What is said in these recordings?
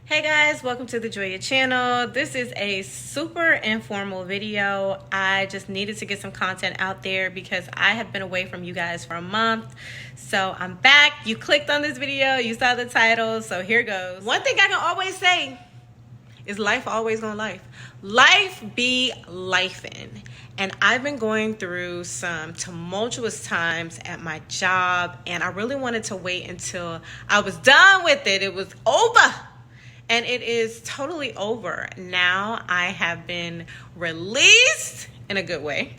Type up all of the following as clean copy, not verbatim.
Hey guys, welcome to the Joya channel. This is a super informal video. I just needed to get some content out there because I have been away from you guys for a month. So I'm back. You clicked on this video, you saw the title, so here goes. One thing I can always say is life always gonna life. Life be lifing. And I've been going through some tumultuous times at my job, and I really wanted to wait until I was done with it. It was over. And it is totally over. Now I have been released in a good way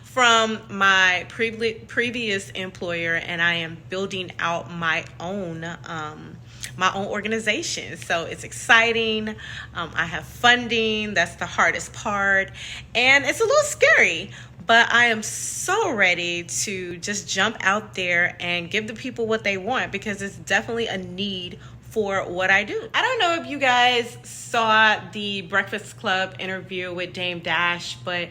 from my previous employer, and I am building out my own organization. So it's exciting. I have funding. That's the hardest part. And it's a little scary, but I am so ready to just jump out there and give the people what they want, because it's definitely a need for what I do. I don't know if you guys saw the Breakfast Club interview with Dame Dash, but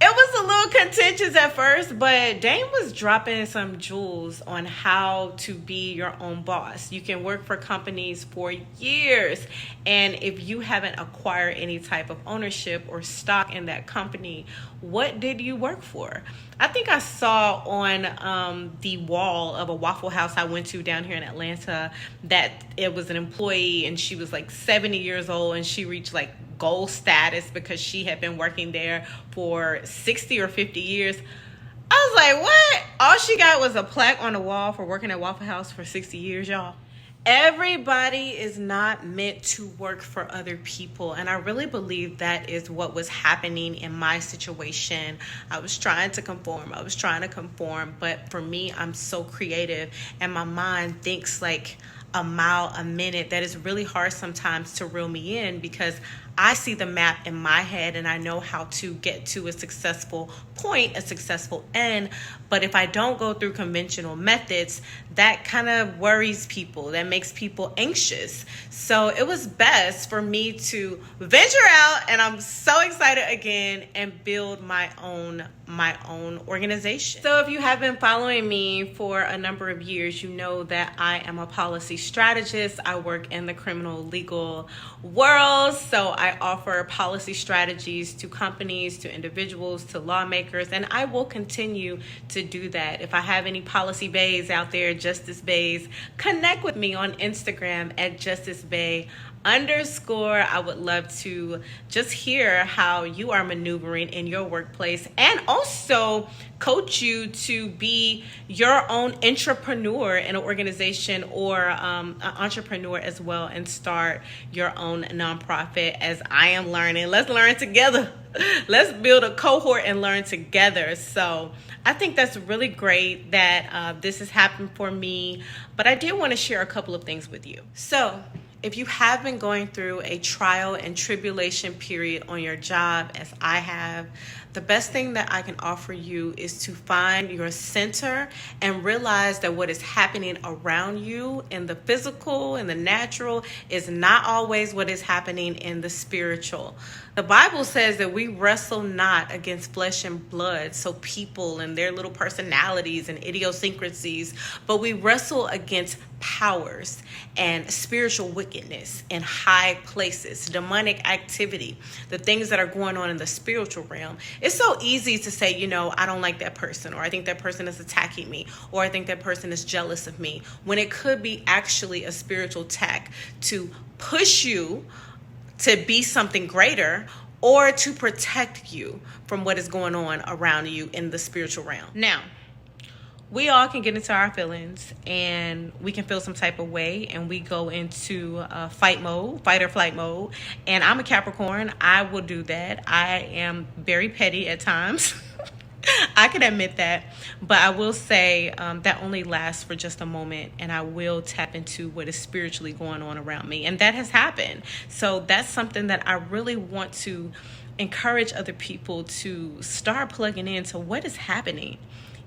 it was a little contentious at first, but Dame was dropping some jewels on how to be your own boss. You can work for companies for years, and if you haven't acquired any type of ownership or stock in that company, what did you work for? I think I saw on the wall of a Waffle House I went to down here in Atlanta that it was an employee, and she was like 70 years old, and she reached like gold status because she had been working there for 60 or 50 years. I was like, what? All she got was a plaque on the wall for working at Waffle House for 60 years, y'all. Everybody is not meant to work for other people, and I really believe that is what was happening in my situation. I was trying to conform, but for me, I'm so creative, and my mind thinks like a mile a minute that is really hard sometimes to reel me in, because I see the map in my head and I know how to get to a successful point, a successful end. But if I don't go through conventional methods, that kind of worries people. That makes people anxious. So it was best for me to venture out, and I'm so excited again, and build my own organization. So if you have been following me for a number of years, you know that I am a policy strategist. I work in the criminal legal world. So I offer policy strategies to companies, to individuals, to lawmakers, and I will continue to do that. If I have any policy bays out there, Justice Bays, connect with me on Instagram at JusticeBay_. I would love to just hear how you are maneuvering in your workplace, and also coach you to be your own entrepreneur in an organization, or an entrepreneur as well, and start your own nonprofit as I am learning. Let's learn together. Let's build a cohort and learn together. So I think that's really great that this has happened for me, but I did want to share a couple of things with you. So if you have been going through a trial and tribulation period on your job, as I have, the best thing that I can offer you is to find your center and realize that what is happening around you in the physical and the natural is not always what is happening in the spiritual. The Bible says that we wrestle not against flesh and blood, so people and their little personalities and idiosyncrasies, but we wrestle against powers and spiritual wickedness in high places, demonic activity, the things that are going on in the spiritual realm. It's so easy to say, I don't like that person, or I think that person is attacking me, or I think that person is jealous of me, when it could be actually a spiritual attack to push you to be something greater, or to protect you from what is going on around you in the spiritual realm. Now, we all can get into our feelings, and we can feel some type of way, and we go into fight or flight mode. And I'm a Capricorn. I will do that. I am very petty at times. I can admit that, but I will say that only lasts for just a moment, and I will tap into what is spiritually going on around me, and that has happened. So that's something that I really want to encourage other people to start plugging into what is happening.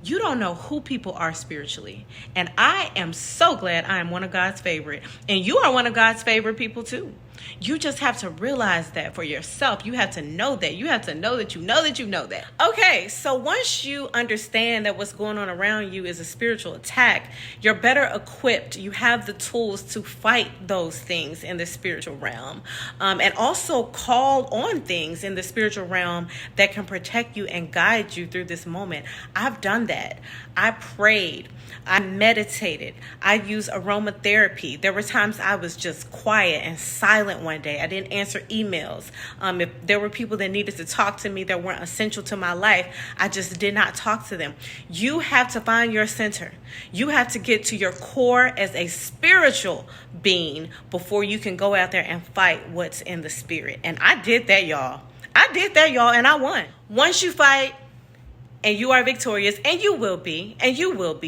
You don't know who people are spiritually. And I am so glad I am one of God's favorite. And you are one of God's favorite people too. You just have to realize that for yourself. You have to know that. You have to know that you know that you know that. Okay, so once you understand that what's going on around you is a spiritual attack, you're better equipped. You have the tools to fight those things in the spiritual realm. And also call on things in the spiritual realm that can protect you and guide you through this moment. I've done that. I prayed. I meditated. I used aromatherapy. There were times I was just quiet and silent one day. I didn't answer emails. If there were people that needed to talk to me that weren't essential to my life, I just did not talk to them. You have to find your center. You have to get to your core as a spiritual being before you can go out there and fight what's in the spirit. And I did that, y'all. And I won. Once you fight, and you are victorious, and you will be.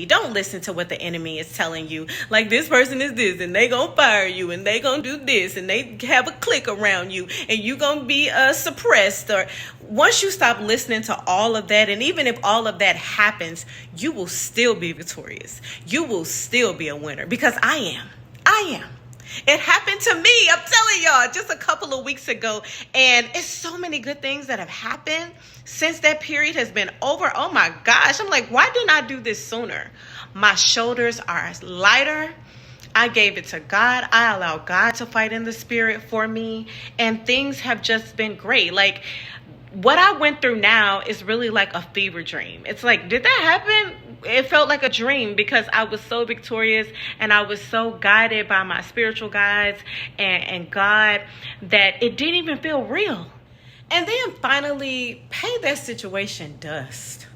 Don't listen to what the enemy is telling you. Like, this person is this, and they gonna fire you, and they gonna do this, and they have a clique around you, and you gonna be suppressed. Or once you stop listening to all of that, and even if all of that happens, you will still be victorious. You will still be a winner, because I am. It happened to me, I'm telling y'all, just a couple of weeks ago. And it's so many good things that have happened since that period has been over. Oh my gosh. I'm like, why didn't I do this sooner? My shoulders are lighter. I gave it to God. I allowed God to fight in the spirit for me. And things have just been great. Like, what I went through now is really like a fever dream. It's like, did that happen? It felt like a dream because I was so victorious and I was so guided by my spiritual guides and God that it didn't even feel real. And then finally, pay that situation dust.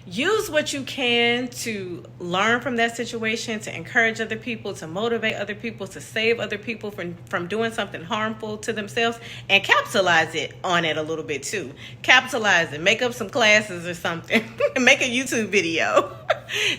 Use what you can to learn from that situation, to encourage other people, to motivate other people, to save other people from doing something harmful to themselves, and capitalize it on it a little bit too. Capitalize it. Make up some classes or something. Make a YouTube video.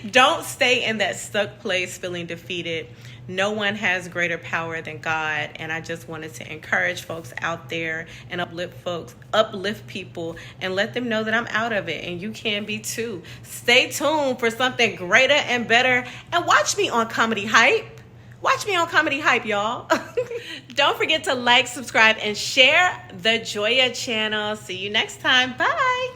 Don't stay in that stuck place feeling defeated. No one has greater power than God. And I just wanted to encourage folks out there and uplift people and let them know that I'm out of it and you can be too. Stay tuned for something greater and better. And watch me on Comedy Hype. Watch me on Comedy Hype, y'all. Don't forget to like, subscribe, and share the Joya channel. See you next time. Bye.